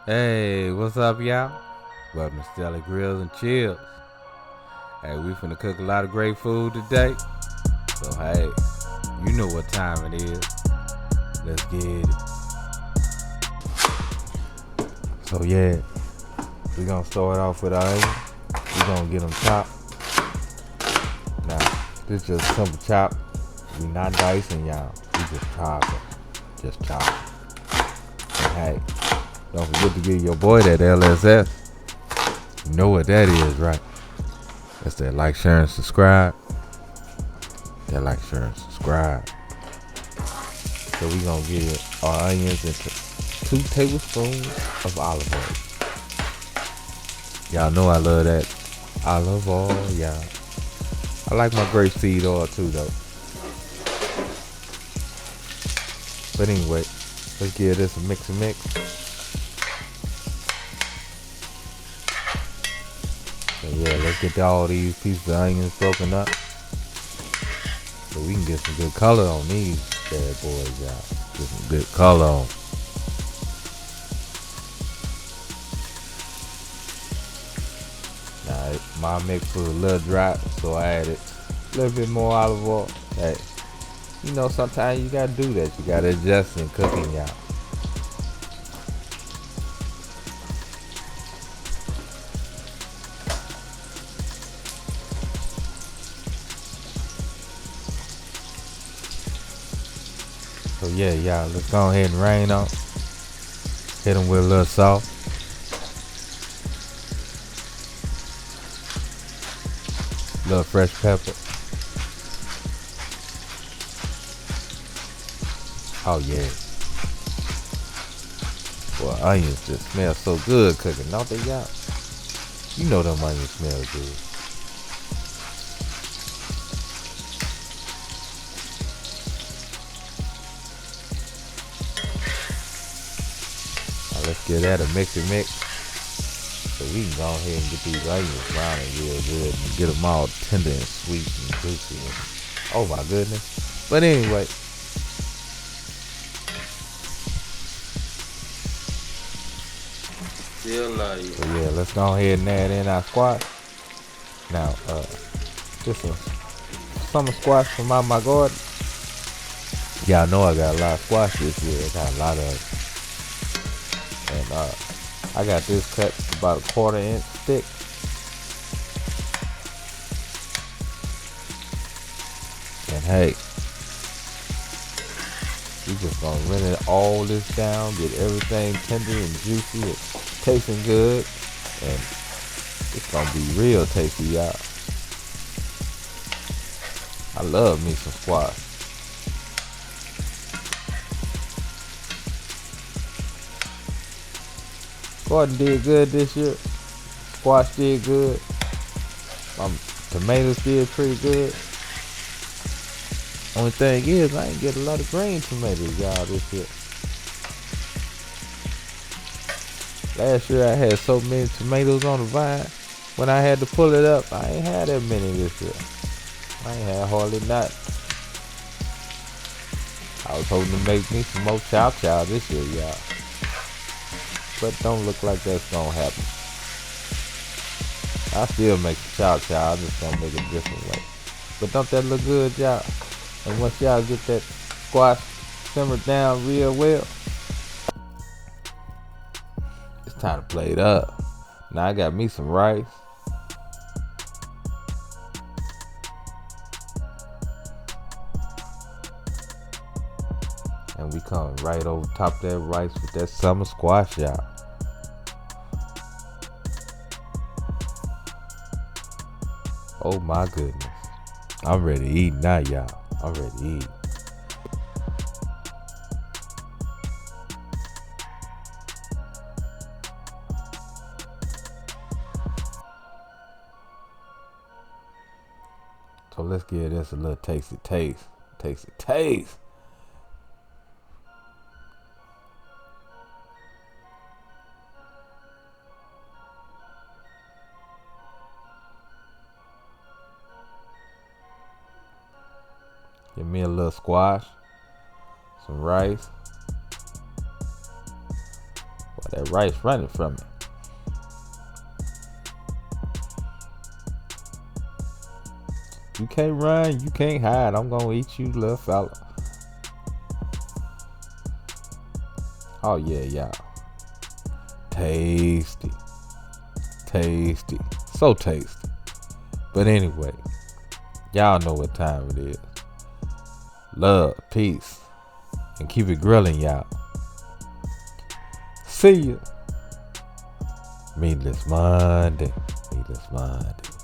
Hey, what's up, y'all? Welcome to Stelly Grills and Chills. Hey, we finna cook a lot of great food today. So, hey, you know what time it is. Let's get it. So, yeah, we gonna start off with our onions. We gonna get them chopped. Now, this is just simple chop. We not dicing, y'all. We just chopping. Just chopping. And hey, don't forget to give your boy that LSS. You know what that is, right? That's that like, share, and subscribe. That like, share, and subscribe. So we gonna get our onions into 2 tablespoons of olive oil. Y'all know I love that olive oil, y'all. I like my grapeseed oil too, though. But anyway, let's give this a mix. So yeah, let's get all these pieces of onions broken up so we can get some good color on these bad boys, y'all. Get some good color on. Now, my mix was a little dry, so I added a little bit more olive oil. Hey, you know, sometimes you gotta do that. You gotta adjust in cooking, y'all. So yeah, y'all, let's go ahead and rain on. Hit them with a little salt. Little fresh pepper. Oh yeah. Well, onions just smell so good cooking, don't they, y'all? You know them onions smell good. Now let's give that a mix. So we can go ahead and get these onions browning real good and get them all tender and sweet and juicy. Oh my goodness. But anyway. So yeah, let's go ahead and add in our squash. Now, this is summer squash from out my garden. Y'all know I got a lot of squash this year. I got a lot of it. And I got this cut about a 1/4 inch thick. And hey, we just gonna run all this down, get everything tender and juicy and tasting good. And it's gonna be real tasty, y'all. I love me some squash. Garden did good this year. Squash did good. Tomatoes did pretty good. Only thing is, I ain't get a lot of green tomatoes, y'all, this year. Last year I had so many tomatoes on the vine. When I had to pull it up, I ain't had that many this year. I ain't had hardly not. I was hoping to make me some more chow this year, y'all. But don't look like that's gonna happen. I still make the chow. I'm just gonna make it a different way. But don't that look good, y'all? And once y'all get that squash simmered down real well, it's time to plate up. Now I got me some rice. And we come right over top of that rice with that summer squash, y'all. Oh my goodness. I'm ready to eat now, y'all. I'm ready to eat. So let's give this a little tasty taste. Give me a little squash. Some rice. Boy, that rice running from me. You can't run, you can't hide. I'm gonna eat you, little fella. Oh yeah, y'all. Tasty. Tasty. So tasty. But anyway, y'all know what time it is. Love, peace, and keep it grilling, y'all. See ya. Meatless Monday. Meatless Monday.